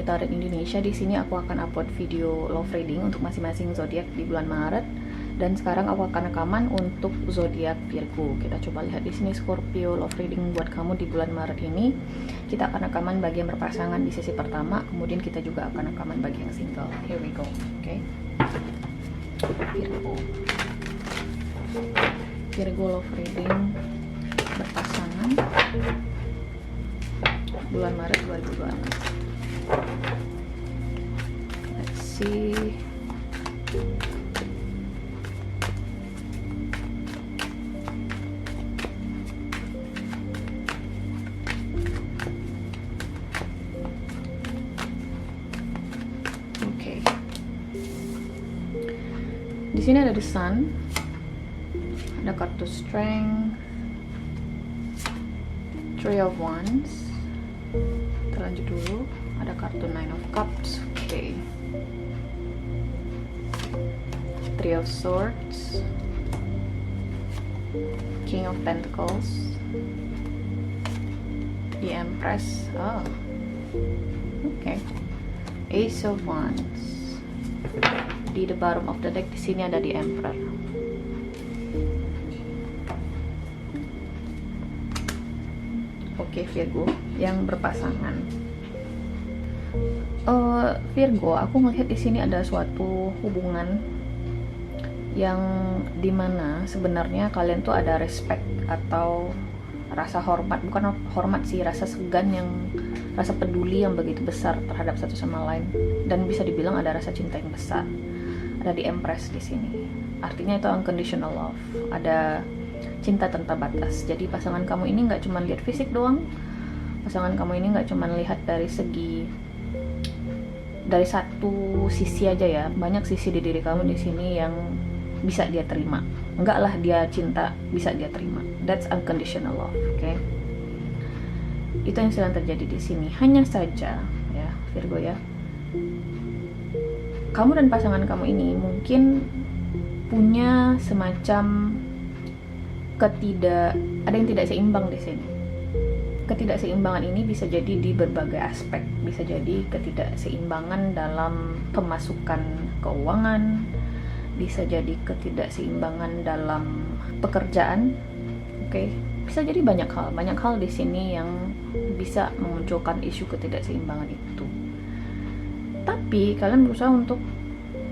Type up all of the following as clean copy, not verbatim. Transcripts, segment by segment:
monitoring Indonesia, di sini aku akan upload video love reading untuk masing-masing zodiak di bulan Maret. Dan sekarang aku akan rekaman untuk zodiak Virgo. Kita coba lihat di sini Scorpio love reading buat kamu di bulan Maret ini. Kita akan rekaman bagi yang berpasangan di sesi pertama, kemudian kita juga akan rekaman bagi yang single. Here we go. Oke. Virgo love reading berpasangan bulan Maret 2026. Let's see. Oke. Di sini ada the Sun, ada kartu Strength, Three of Wands. Kita lanjut dulu, ada kartu Nine of Cups. Oke. Three of Swords, King of Pentacles, the Empress. Oh, okay. Ace of Wands. Di the bottom of the deck di sini ada the Emperor. Oke, Virgo yang berpasangan. Virgo, aku melihat di sini ada suatu hubungan yang dimana sebenarnya kalian tuh ada respect atau rasa hormat, bukan hormat sih, rasa segan yang, rasa peduli yang begitu besar terhadap satu sama lain, dan bisa dibilang ada rasa cinta yang besar. Ada di Empress di sini, artinya itu unconditional love, ada cinta tanpa batas. Jadi pasangan kamu ini nggak cuma lihat fisik doang, pasangan kamu ini nggak cuma lihat dari segi, dari satu sisi aja ya, banyak sisi di diri kamu di sini yang bisa dia terima. Enggak lah dia cinta, bisa dia terima. That's unconditional love, okay? Itu yang sedang terjadi di sini. Hanya saja ya, Virgo ya, kamu dan pasangan kamu ini mungkin punya semacam ada yang tidak seimbang di sini. Ketidakseimbangan ini bisa jadi di berbagai aspek, bisa jadi ketidakseimbangan dalam pemasukan keuangan, bisa jadi ketidakseimbangan dalam pekerjaan, oke? Bisa jadi banyak hal di sini yang bisa memunculkan isu ketidakseimbangan itu. Tapi kalian berusaha untuk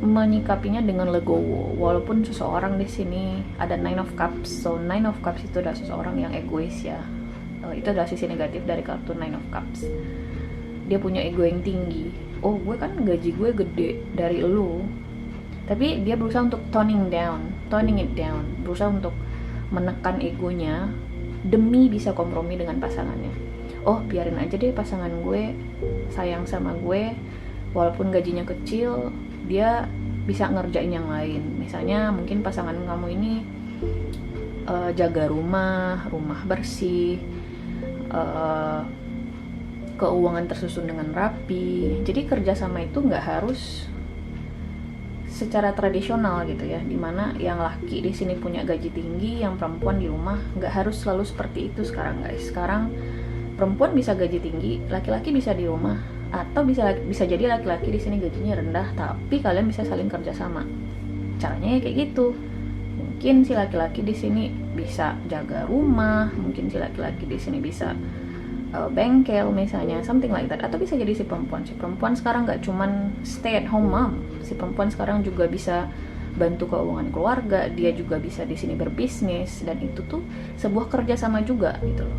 menyikapinya dengan legowo, walaupun seseorang di sini ada Nine of Cups. So Nine of Cups itu adalah seseorang yang egois ya. Itu adalah sisi negatif dari kartu Nine of Cups. Dia punya ego yang tinggi. Oh, gue kan gaji gue gede dari lu. Tapi dia berusaha untuk toning it down, berusaha untuk menekan egonya demi bisa kompromi dengan pasangannya. Oh, biarin aja deh pasangan gue sayang sama gue, walaupun gajinya kecil, dia bisa ngerjain yang lain. Misalnya mungkin pasangan kamu ini jaga rumah bersih, keuangan tersusun dengan rapi. Jadi kerjasama itu nggak harus secara tradisional gitu ya, dimana yang laki di sini punya gaji tinggi, yang perempuan di rumah. Nggak harus selalu seperti itu sekarang guys. Sekarang perempuan bisa gaji tinggi, laki-laki bisa di rumah, atau bisa jadi laki-laki di sini gajinya rendah tapi kalian bisa saling kerjasama. Caranya ya kayak gitu. Mungkin si laki-laki di sini bisa jaga rumah, mungkin si laki-laki di sini bisa bengkel misalnya, something like that. Atau bisa jadi si perempuan sekarang nggak cuman stay at home mom, si perempuan sekarang juga bisa bantu keuangan keluarga, dia juga bisa di sini berbisnis, dan itu tuh sebuah kerjasama juga gitu loh.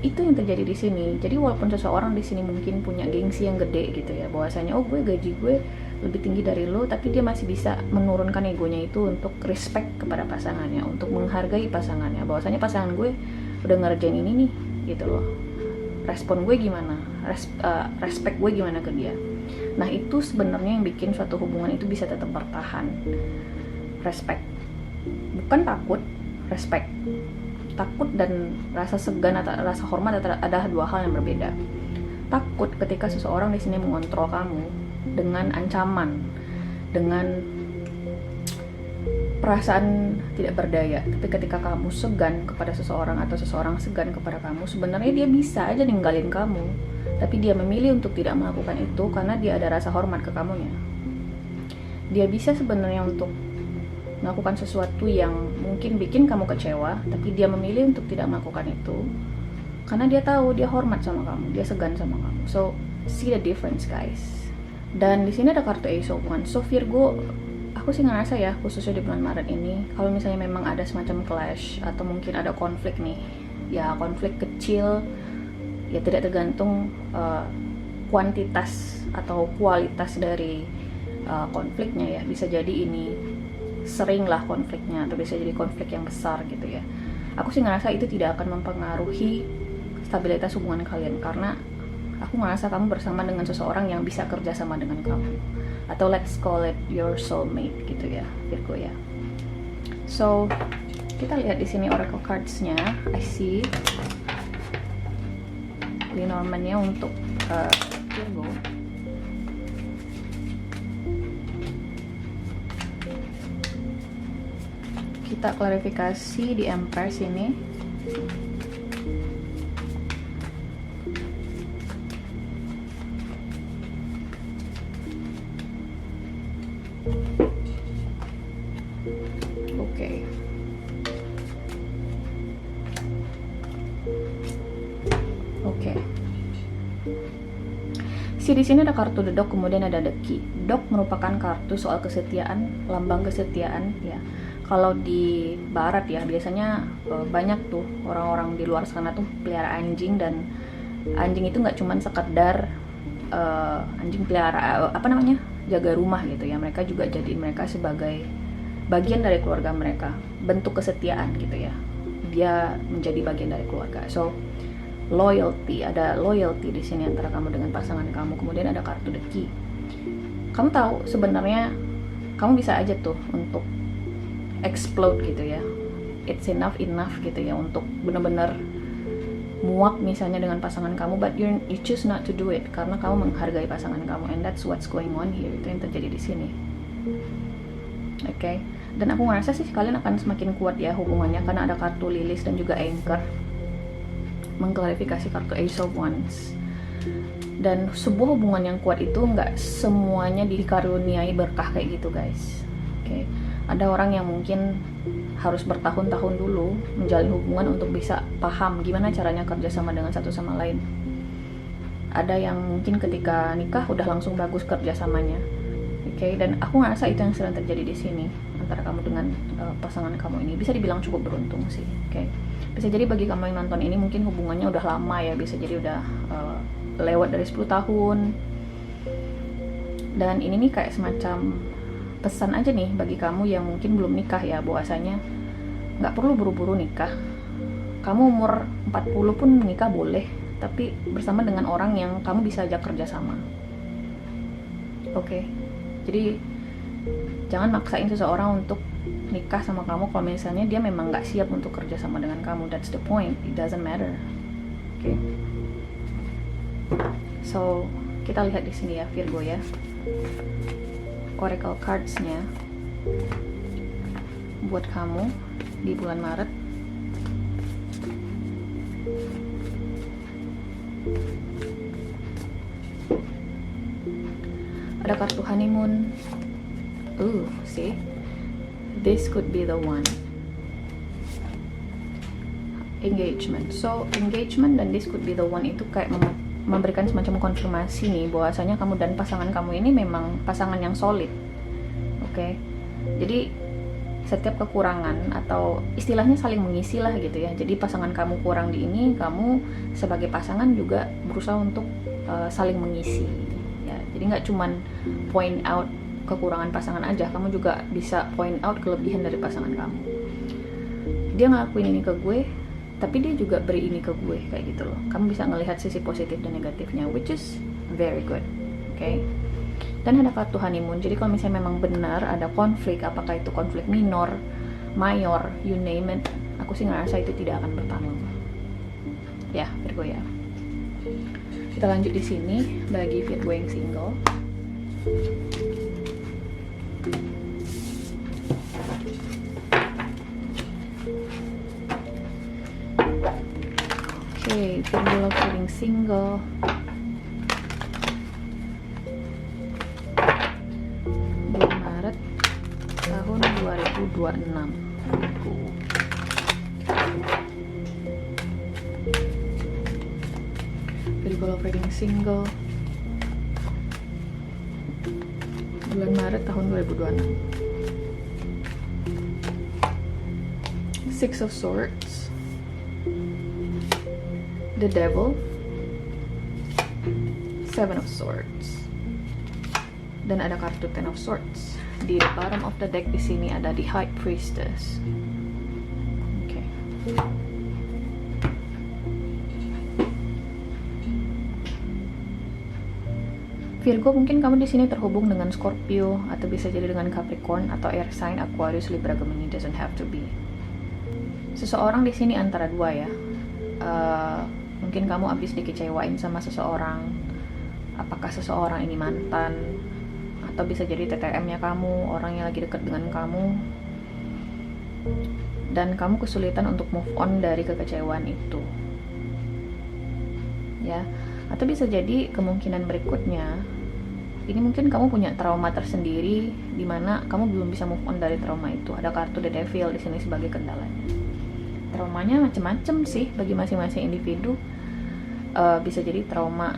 Itu yang terjadi di sini. Jadi walaupun seseorang di sini mungkin punya gengsi yang gede gitu ya, bahwasanya oh gue gaji gue lebih tinggi dari lo, tapi dia masih bisa menurunkan egonya itu untuk respect kepada pasangannya, untuk menghargai pasangannya, bahwasanya pasangan gue udah ngerjain ini nih gitu loh. Respon gue gimana? Respect gue gimana ke dia? Nah, itu sebenarnya yang bikin suatu hubungan itu bisa tetap bertahan. Respect. Bukan takut, respect. Takut dan rasa segan atau rasa hormat adalah dua hal yang berbeda. Takut ketika seseorang di sini mengontrol kamu dengan ancaman, dengan perasaan tidak berdaya. Tapi ketika kamu segan kepada seseorang atau seseorang segan kepada kamu, sebenarnya dia bisa aja ninggalin kamu. tapi dia memilih untuk tidak melakukan itu karena dia ada rasa hormat ke kamunya. Dia bisa sebenarnya untuk melakukan sesuatu yang mungkin bikin kamu kecewa, tapi dia memilih untuk tidak melakukan itu karena dia tahu dia hormat sama kamu, dia segan sama kamu. So see the difference, guys. Dan di sini ada kartu Ace of Wands. So Virgo, aku sih ngerasa ya, khususnya di bulan Maret ini, kalau misalnya memang ada semacam clash atau mungkin ada konflik nih, ya konflik kecil, ya tidak tergantung kuantitas atau kualitas dari konfliknya ya. Bisa jadi ini sering lah konfliknya, atau bisa jadi konflik yang besar gitu ya. Aku sih ngerasa itu tidak akan mempengaruhi stabilitas hubungan kalian, karena aku ngerasa kamu bersama dengan seseorang yang bisa kerja sama dengan kamu, atau let's call it your soulmate gitu ya, Virgo ya. So kita lihat di sini oracle cards-nya. I see Lenormand-nya untuk Virgo. Kita klarifikasi di Empress ini. Oke. Di sini ada kartu The Dog, kemudian ada The Key. Dog merupakan kartu soal kesetiaan, lambang kesetiaan ya. Kalau di barat ya, biasanya banyak tuh orang-orang di luar sana tuh pelihara anjing, dan anjing itu nggak cuma sekedar anjing pelihara jaga rumah gitu ya. Mereka juga jadi mereka sebagai bagian dari keluarga mereka, bentuk kesetiaan gitu ya. Dia menjadi bagian dari keluarga. So loyalty, ada loyalty di sini antara kamu dengan pasangan kamu. Kemudian ada kartu The Key. Kamu tahu sebenarnya kamu bisa aja tuh untuk explode gitu ya. It's enough gitu ya untuk benar-benar muak misalnya dengan pasangan kamu, but you choose not to do it karena kamu menghargai pasangan kamu, and that's what's going on here. Itu yang terjadi di sini. Oke. Dan aku ngerasa sih kalian akan semakin kuat ya hubungannya, karena ada kartu Lilith dan juga Anchor mengklarifikasi kartu Ace of Wands. Dan sebuah hubungan yang kuat itu nggak semuanya dikaruniai berkah kayak gitu, guys. Oke. Ada orang yang mungkin harus bertahun-tahun dulu menjalin hubungan untuk bisa paham gimana caranya kerja sama dengan satu sama lain. Ada yang mungkin ketika nikah udah langsung bagus kerjasamanya. Oke. Dan aku ngerasa itu yang sedang terjadi di sini antara kamu dengan pasangan kamu ini. Bisa dibilang cukup beruntung sih. Oke. Bisa jadi bagi kamu yang nonton ini mungkin hubungannya udah lama ya, bisa jadi udah lewat dari 10 tahun. Dan ini nih kayak semacam pesan aja nih bagi kamu yang mungkin belum nikah ya, bahwasanya nggak perlu buru-buru nikah. Kamu umur 40 pun nikah boleh, tapi bersama dengan orang yang kamu bisa ajak kerja sama. Oke. Jadi jangan maksain seseorang untuk nikah sama kamu kalau misalnya dia memang nggak siap untuk kerja sama dengan kamu. That's the point. It doesn't matter. Oke. So kita lihat di sini ya Virgo ya, oracle cards-nya buat kamu di bulan Maret. Ada kartu honeymoon. See? This could be the one. Engagement. So, engagement dan this could be the one itu kayak memberikan semacam konfirmasi nih bahwasanya kamu dan pasangan kamu ini memang pasangan yang solid. Oke. Jadi setiap kekurangan atau istilahnya saling mengisi lah gitu ya. Jadi pasangan kamu kurang di ini, kamu sebagai pasangan juga berusaha untuk saling mengisi. Ya, jadi nggak cuman point out kekurangan pasangan aja, kamu juga bisa point out kelebihan dari pasangan kamu. Dia ngelakuin ini ke gue, tapi dia juga beri ini ke gue, kayak gitu loh. Kamu bisa ngelihat sisi positif dan negatifnya, which is very good. Oke. Dan ada kartu honeymoon. Jadi kalau misalnya memang benar ada konflik, apakah itu konflik minor, mayor, you name it, aku sih ngerasa itu tidak akan bertanggung. Ya, Virgo ya. Kita lanjut di sini bagi Virgo yang single. Virgo love feeling single. 2026. Virgo operating single bulan Maret tahun 2026. Six of Swords, the Devil, Seven of Swords, dan ada kartu Ten of Swords. Di bottom of the deck di sini ada the High Priestess. Oke. Virgo, mungkin kamu di sini terhubung dengan Scorpio atau bisa jadi dengan Capricorn atau air sign Aquarius, Libra, Gemini, doesn't have to be. Seseorang di sini antara dua ya. Mungkin kamu habis dikecewain sama seseorang. Apakah seseorang ini mantan, atau bisa jadi TTM-nya kamu, orang yang lagi dekat dengan kamu, dan kamu kesulitan untuk move on dari kekecewaan itu. Ya, atau bisa jadi kemungkinan berikutnya, ini mungkin kamu punya trauma tersendiri di mana kamu belum bisa move on dari trauma itu. Ada kartu The Devil di sini sebagai kendalanya. Traumanya macam-macam sih bagi masing-masing individu. Bisa jadi trauma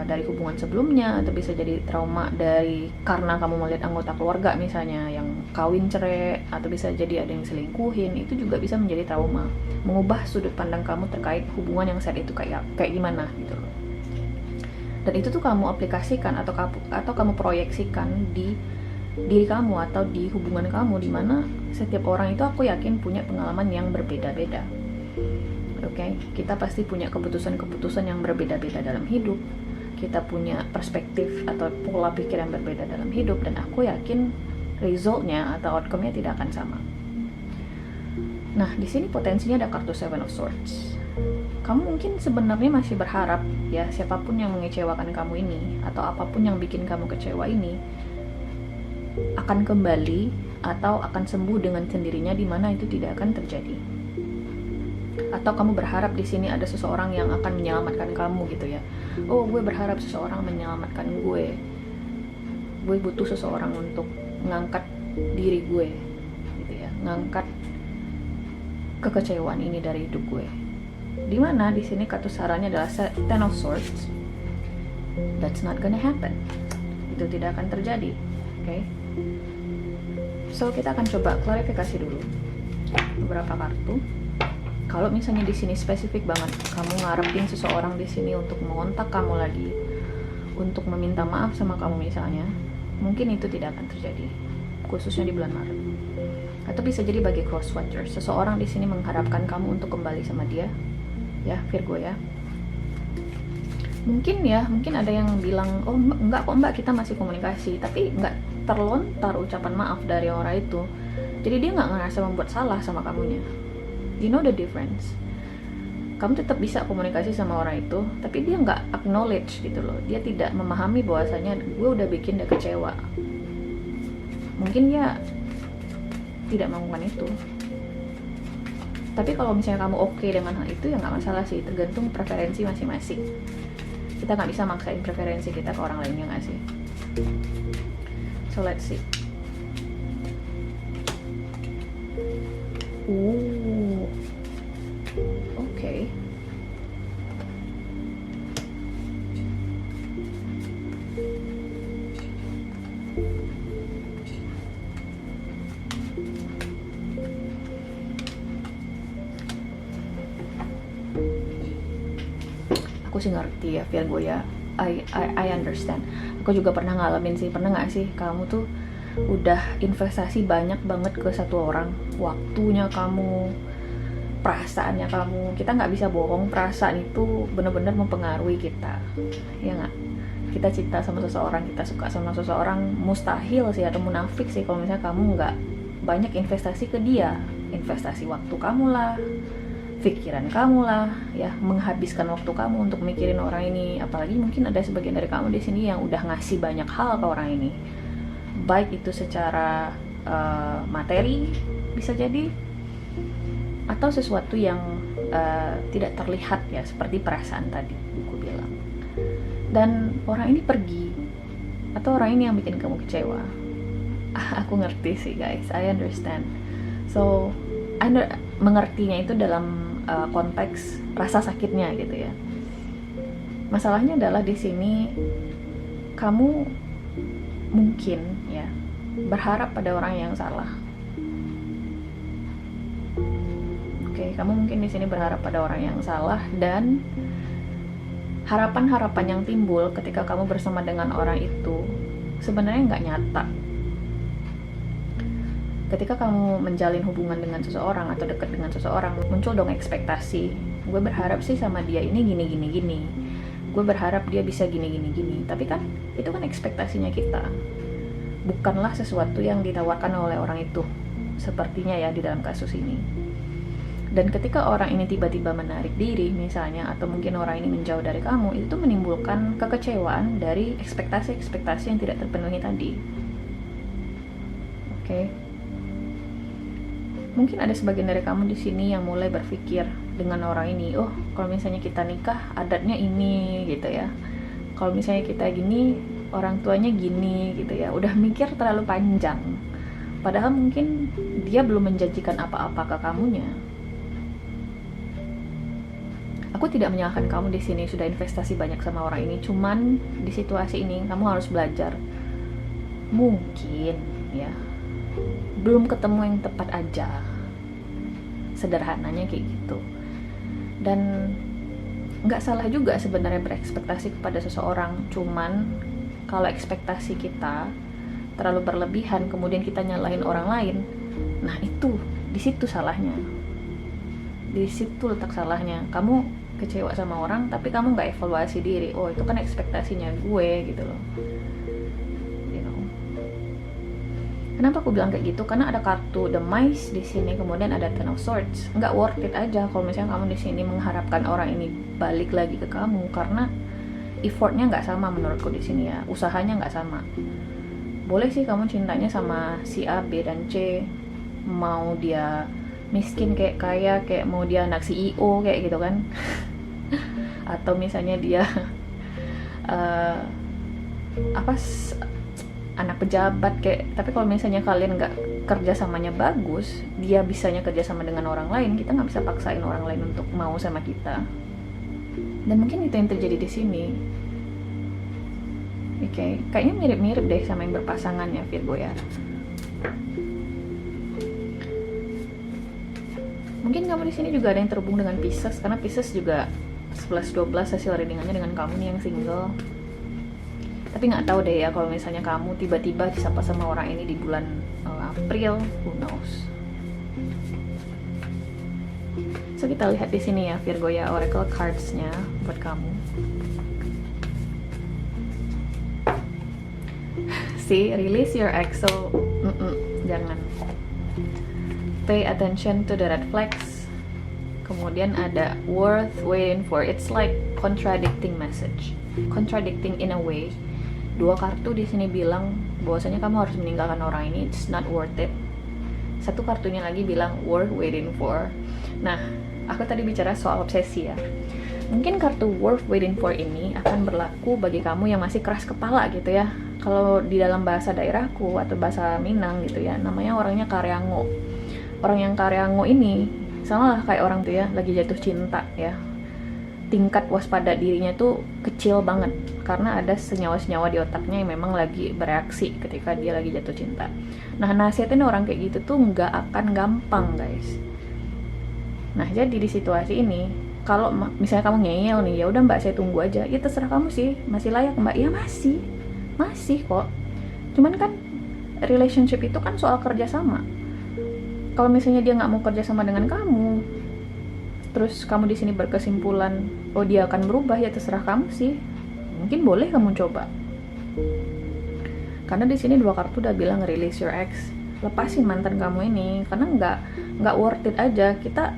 dari hubungan sebelumnya, atau bisa jadi trauma dari karena kamu melihat anggota keluarga misalnya yang kawin cerai, atau bisa jadi ada yang selingkuhin. Itu juga bisa menjadi trauma, mengubah sudut pandang kamu terkait hubungan yang saat itu kayak gimana gitu loh. Dan itu tuh kamu aplikasikan atau kamu proyeksikan di diri kamu atau di hubungan kamu, dimana setiap orang itu aku yakin punya pengalaman yang berbeda-beda. Oke, kita pasti punya keputusan-keputusan yang berbeda-beda dalam hidup. Kita punya perspektif atau pola pikir yang berbeda dalam hidup, dan aku yakin resultnya atau outcome-nya tidak akan sama. Nah, di sini potensinya ada kartu Seven of Swords. Kamu mungkin sebenarnya masih berharap ya, siapapun yang mengecewakan kamu ini atau apapun yang bikin kamu kecewa ini akan kembali atau akan sembuh dengan sendirinya, di mana itu tidak akan terjadi. Atau kamu berharap di sini ada seseorang yang akan menyelamatkan kamu gitu ya. Oh, gue berharap seseorang menyelamatkan gue. Gue butuh seseorang untuk ngangkat diri gue gitu ya, ngangkat kekecewaan ini dari hidup gue. Dimana di sini kartu sarannya adalah Ten of Swords. That's not gonna happen. Itu tidak akan terjadi. Oke. So kita akan coba klarifikasi dulu beberapa kartu. Kalau misalnya di sini spesifik banget, kamu ngarepin seseorang di sini untuk mengontak kamu lagi, untuk meminta maaf sama kamu misalnya, mungkin itu tidak akan terjadi, khususnya di bulan Maret. Atau bisa jadi bagi crosswatchers, seseorang di sini mengharapkan kamu untuk kembali sama dia, ya Virgo ya. Mungkin ada yang bilang, oh enggak kok mbak, kita masih komunikasi, tapi enggak terlontar ucapan maaf dari orang itu. Jadi dia nggak ngerasa membuat salah sama kamunya. You know the difference. Kamu tetap bisa komunikasi sama orang itu, tapi dia nggak acknowledge gitu loh. Dia tidak memahami bahwasanya gue udah bikin dia kecewa. Mungkin dia tidak melakukan itu. Tapi kalau misalnya kamu oke dengan hal itu, ya nggak masalah sih. Tergantung preferensi masing-masing. Kita nggak bisa maksain preferensi kita ke orang lainnya, nggak sih? So let's see. Okay. Aku sih ngerti ya Virgo ya. I understand. Aku juga pernah ngalamin sih. Pernah nggak sih kamu tuh udah investasi banyak banget ke satu orang, waktunya kamu, perasaannya kamu. Kita nggak bisa bohong, perasaan itu benar-benar mempengaruhi kita, ya nggak? Kita cinta sama seseorang, kita suka sama seseorang, mustahil sih atau munafik sih kalau misalnya kamu nggak banyak investasi ke dia. Investasi waktu kamu lah, pikiran kamu lah, ya, menghabiskan waktu kamu untuk mikirin orang ini. Apalagi mungkin ada sebagian dari kamu di sini yang udah ngasih banyak hal ke orang ini, baik itu secara materi bisa jadi, atau sesuatu yang tidak terlihat ya, seperti perasaan tadi aku bilang. Dan orang ini pergi, atau orang ini yang bikin kamu kecewa, Aku ngerti sih guys, I understand. So mengertinya itu dalam konteks rasa sakitnya gitu ya. Masalahnya adalah di sini kamu mungkin ya berharap pada orang yang salah. Oke, kamu mungkin di sini berharap pada orang yang salah, dan harapan-harapan yang timbul ketika kamu bersama dengan orang itu sebenarnya nggak nyata. Ketika kamu menjalin hubungan dengan seseorang atau dekat dengan seseorang, muncul dong ekspektasi. Gue berharap sih sama dia ini gini. Gue berharap dia bisa gini. Tapi kan itu kan ekspektasinya kita. Bukanlah sesuatu yang ditawarkan oleh orang itu. Sepertinya ya di dalam kasus ini. Dan ketika orang ini tiba-tiba menarik diri misalnya, atau mungkin orang ini menjauh dari kamu, itu menimbulkan kekecewaan dari ekspektasi-ekspektasi yang tidak terpenuhi tadi. Oke. Mungkin ada sebagian dari kamu di sini yang mulai berpikir dengan orang ini, oh kalau misalnya kita nikah adatnya ini gitu ya, kalau misalnya kita gini orang tuanya gini gitu ya, udah mikir terlalu panjang, padahal mungkin dia belum menjanjikan apa-apa ke kamunya. Aku tidak menyalahkan kamu di sini sudah investasi banyak sama orang ini, cuman di situasi ini kamu harus belajar. Mungkin ya belum ketemu yang tepat aja, sederhananya kayak gitu. Dan nggak salah juga sebenarnya berekspektasi kepada seseorang, cuman kalau ekspektasi kita terlalu berlebihan kemudian kita nyalahin orang lain, nah itu di situ salahnya, di situ letak salahnya. Kamu kecewa sama orang tapi kamu nggak evaluasi diri, oh itu kan ekspektasinya gue gitu loh. Kenapa aku bilang kayak gitu? Karena ada kartu The Mice di sini, kemudian ada Ten of Swords. Nggak worth it aja kalau misalnya kamu di sini mengharapkan orang ini balik lagi ke kamu, karena effortnya nggak sama menurutku di sini ya, usahanya nggak sama. Boleh sih kamu cintanya sama si A, B, dan C, mau dia miskin kayak kaya, kayak mau dia anak CEO kayak gitu kan, atau misalnya dia anak pejabat kayak, tapi kalau misalnya kalian nggak kerjasamanya bagus, dia bisanya kerjasama dengan orang lain, kita nggak bisa paksain orang lain untuk mau sama kita. Dan mungkin itu yang terjadi di sini. Oke, kayaknya mirip-mirip deh sama yang berpasangan ya Virgo ya. Mungkin kamu di sini juga ada yang terhubung dengan Pisces, karena Pisces juga 11-12 hasil readingannya dengan kamu nih yang single. Tapi nggak tahu deh ya kalau misalnya kamu tiba-tiba disapa sama orang ini di bulan April, who knows. So kita lihat di sini ya Virgo ya, oracle cards-nya buat kamu. See, release your ex, so jangan. Pay attention to the red flags. Kemudian ada worth waiting for. It's like contradicting message, contradicting in a way. Dua kartu di sini bilang bahwasanya kamu harus meninggalkan orang ini, it's not worth it. Satu kartunya lagi bilang worth waiting for. Nah, aku tadi bicara soal obsesi ya. Mungkin kartu worth waiting for ini akan berlaku bagi kamu yang masih keras kepala gitu ya. Kalau di dalam bahasa daerahku atau bahasa Minang gitu ya, namanya orangnya karyango. Orang yang karyango ini sama lah kayak orang tuh ya, lagi jatuh cinta ya. Tingkat waspada dirinya tuh kecil banget karena ada senyawa-senyawa di otaknya yang memang lagi bereaksi ketika dia lagi jatuh cinta. Nah, nasihatin orang kayak gitu tuh nggak akan gampang guys. Nah, jadi di situasi ini kalau misalnya kamu ngeyel nih, ya udah mbak saya tunggu aja, ya terserah kamu sih, masih layak mbak, ya masih kok. Cuman kan relationship itu kan soal kerjasama. Kalau misalnya dia nggak mau kerjasama dengan kamu, terus kamu di sini berkesimpulan, oh dia akan berubah, ya terserah kamu sih. Mungkin boleh kamu coba. Karena di sini dua kartu udah bilang release your ex, lepasin mantan kamu ini, karena nggak worth it aja. Kita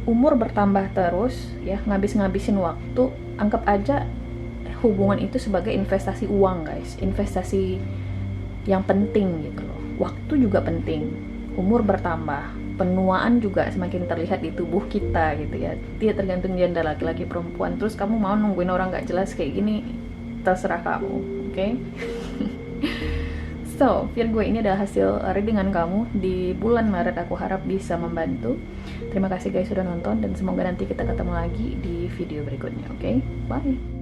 umur bertambah terus, ya ngabisin waktu. Anggap aja hubungan itu sebagai investasi uang guys, investasi yang penting gitu loh. Waktu juga penting. Umur bertambah, penuaan juga semakin terlihat di tubuh kita gitu ya. Tidak tergantung gender laki-laki perempuan. Terus kamu mau nungguin orang gak jelas kayak gini, terserah kamu, oke? So So, Virgo, ini adalah hasil readingan kamu di bulan Maret. Aku harap bisa membantu. Terima kasih guys sudah nonton, dan semoga nanti kita ketemu lagi di video berikutnya. Oke, bye.